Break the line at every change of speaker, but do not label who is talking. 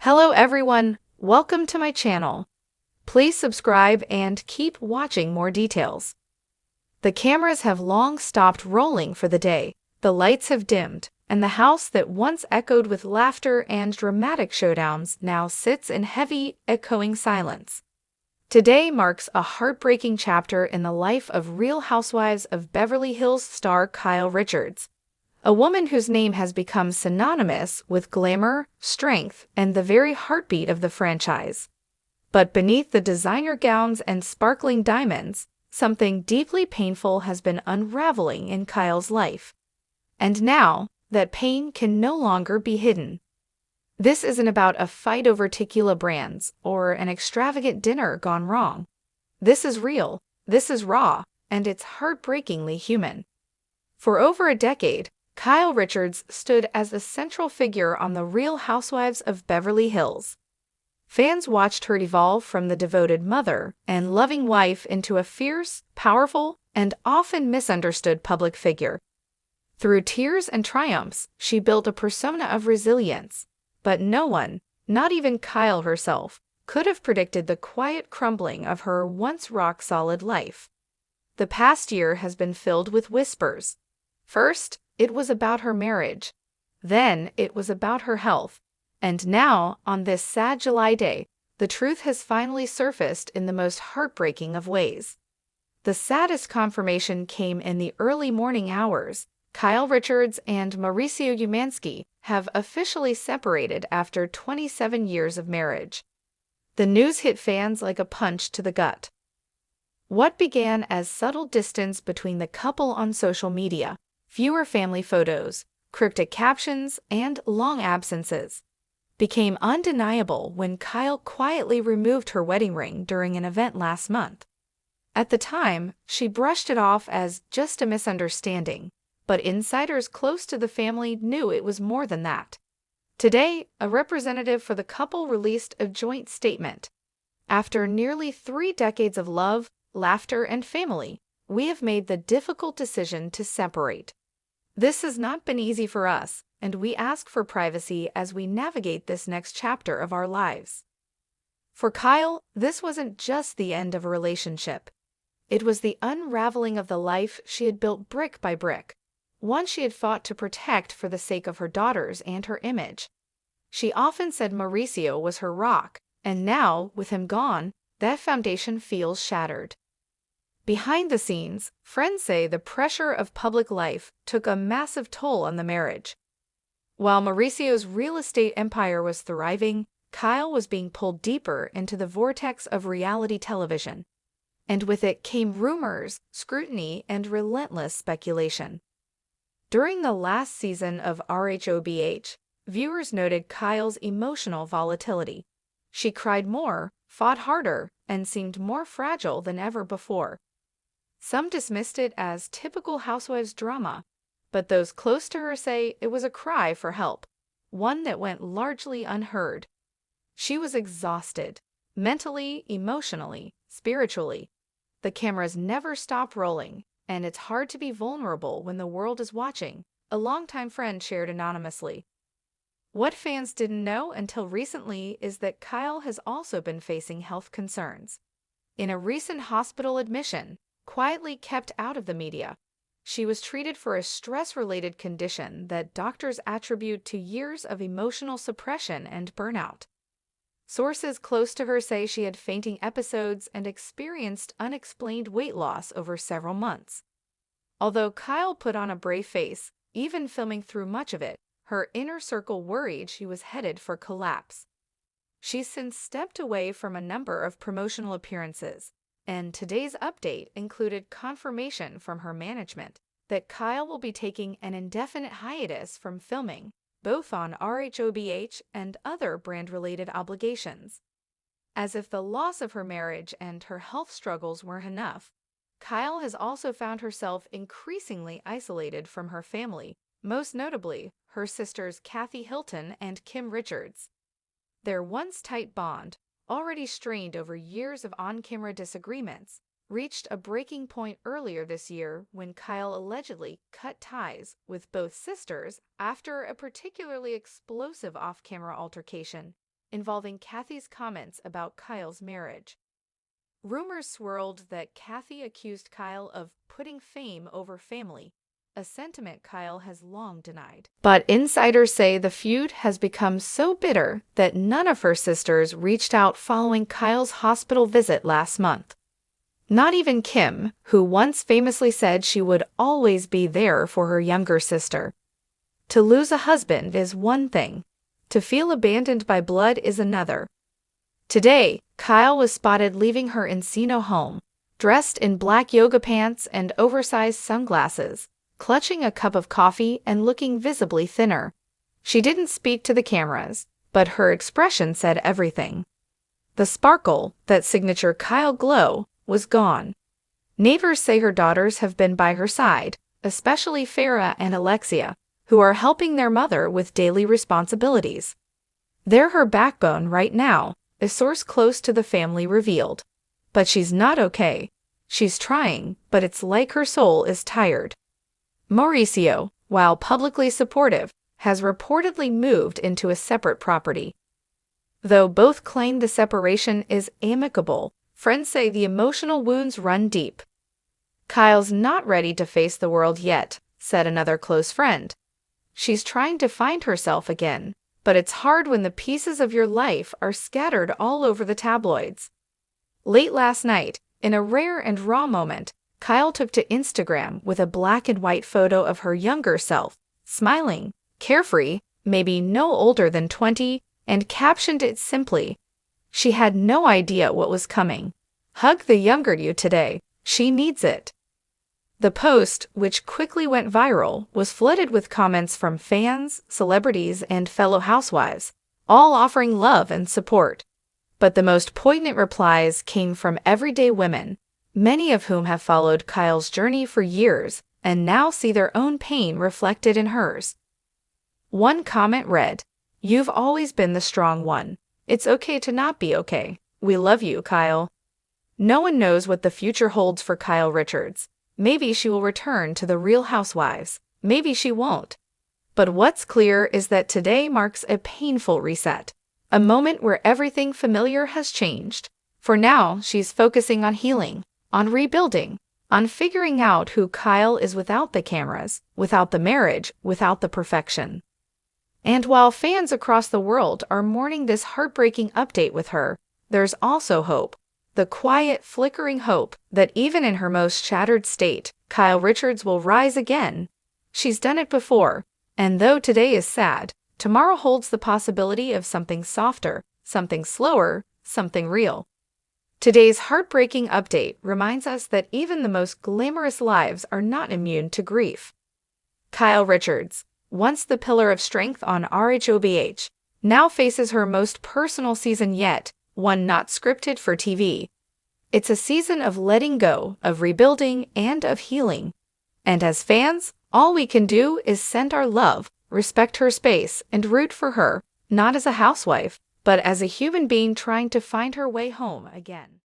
Hello everyone, welcome to my channel. Please subscribe and keep watching more details. The cameras have long stopped rolling for the day, the lights have dimmed, and the house that once echoed with laughter and dramatic showdowns now sits in heavy, echoing silence. Today marks a heartbreaking chapter in the life of Real Housewives of Beverly Hills star Kyle Richards, a woman whose name has become synonymous with glamour, strength, and the very heartbeat of the franchise. But beneath the designer gowns and sparkling diamonds, something deeply painful has been unraveling in Kyle's life. And now, that pain can no longer be hidden. This isn't about a fight over tequila brands or an extravagant dinner gone wrong. This is real, this is raw, and it's heartbreakingly human. For over a decade, Kyle Richards stood as the central figure on The Real Housewives of Beverly Hills. Fans watched her evolve from the devoted mother and loving wife into a fierce, powerful, and often misunderstood public figure. Through tears and triumphs, she built a persona of resilience, but no one, not even Kyle herself, could have predicted the quiet crumbling of her once rock-solid life. The past year has been filled with whispers. First, it was about her marriage. Then it was about her health. And now, on this sad July day, the truth has finally surfaced in the most heartbreaking of ways. The saddest confirmation came in the early morning hours. Kyle Richards and Mauricio Umansky have officially separated after 27 years of marriage. The news hit fans like a punch to the gut. What began as subtle distance between the couple on social media, fewer family photos, cryptic captions, and long absences, became undeniable when Kyle quietly removed her wedding ring during an event last month. At the time, she brushed it off as just a misunderstanding, but insiders close to the family knew it was more than that. Today, a representative for the couple released a joint statement. After nearly 3 decades of love, laughter, and family, we have made the difficult decision to separate. This has not been easy for us, and we ask for privacy as we navigate this next chapter of our lives. For Kyle, this wasn't just the end of a relationship. It was the unraveling of the life she had built brick by brick, one she had fought to protect for the sake of her daughters and her image. She often said Mauricio was her rock, and now, with him gone, that foundation feels shattered. Behind the scenes, friends say the pressure of public life took a massive toll on the marriage. While Mauricio's real estate empire was thriving, Kyle was being pulled deeper into the vortex of reality television. And with it came rumors, scrutiny, and relentless speculation. During the last season of RHOBH, viewers noted Kyle's emotional volatility. She cried more, fought harder, and seemed more fragile than ever before. Some dismissed it as typical housewives drama, but those close to her say it was a cry for help, one that went largely unheard. She was exhausted, mentally, emotionally, spiritually. The cameras never stop rolling, and it's hard to be vulnerable when the world is watching, a longtime friend shared anonymously. What fans didn't know until recently is that Kyle has also been facing health concerns. In a recent hospital admission, quietly kept out of the media, she was treated for a stress-related condition that doctors attribute to years of emotional suppression and burnout. Sources close to her say she had fainting episodes and experienced unexplained weight loss over several months. Although Kyle put on a brave face, even filming through much of it, her inner circle worried she was headed for collapse. She's since stepped away from a number of promotional appearances, and today's update included confirmation from her management that Kyle will be taking an indefinite hiatus from filming, both on RHOBH and other brand-related obligations. As if the loss of her marriage and her health struggles weren't enough, Kyle has also found herself increasingly isolated from her family, most notably her sisters Kathy Hilton and Kim Richards. Their once tight bond, already strained over years of on-camera disagreements, reached a breaking point earlier this year when Kyle allegedly cut ties with both sisters after a particularly explosive off-camera altercation. involving Kathy's comments about Kyle's marriage. Rumors swirled that Kathy accused Kyle of putting fame over family, a sentiment Kyle has long denied. But insiders say the feud has become so bitter that none of her sisters reached out following Kyle's hospital visit last month. Not even Kim, who once famously said she would always be there for her younger sister. To lose a husband is one thing. To feel abandoned by blood is another. Today, Kyle was spotted leaving her Encino home, dressed in black yoga pants and oversized sunglasses, clutching a cup of coffee and looking visibly thinner. She didn't speak to the cameras, but her expression said everything. The sparkle, that signature Kyle glow, was gone. Neighbors say her daughters have been by her side, especially Farah and Alexia, who are helping their mother with daily responsibilities. They're her backbone right now, a source close to the family revealed. But she's not okay. She's trying, but it's like her soul is tired. Mauricio, while publicly supportive, has reportedly moved into a separate property. Though both claim the separation is amicable, friends say the emotional wounds run deep. Kyle's not ready to face the world yet, said another close friend. She's trying to find herself again, but it's hard when the pieces of your life are scattered all over the tabloids. Late last night, in a rare and raw moment, Kyle took to Instagram with a black and white photo of her younger self, smiling, carefree, maybe no older than 20, and captioned it simply, "She had no idea what was coming. Hug the younger you today. She needs it." The post, which quickly went viral, was flooded with comments from fans, celebrities, and fellow housewives, all offering love and support. But the most poignant replies came from everyday women, many of whom have followed Kyle's journey for years and now see their own pain reflected in hers. One comment read, "You've always been the strong one. It's okay to not be okay. We love you, Kyle." No one knows what the future holds for Kyle Richards. Maybe she will return to the Real Housewives. Maybe she won't. But what's clear is that today marks a painful reset, a moment where everything familiar has changed. For now, she's focusing on healing, on rebuilding, on figuring out who Kyle is without the cameras, without the marriage, without the perfection. And while fans across the world are mourning this heartbreaking update with her, there's also hope. The quiet, flickering hope that even in her most shattered state, Kyle Richards will rise again. She's done it before, and though today is sad, tomorrow holds the possibility of something softer, something slower, something real. Today's heartbreaking update reminds us that even the most glamorous lives are not immune to grief. Kyle Richards, once the pillar of strength on RHOBH, now faces her most personal season yet, one not scripted for TV. It's a season of letting go, of rebuilding, and of healing. And as fans, all we can do is send our love, respect her space, and root for her, not as a housewife, but as a human being trying to find her way home again.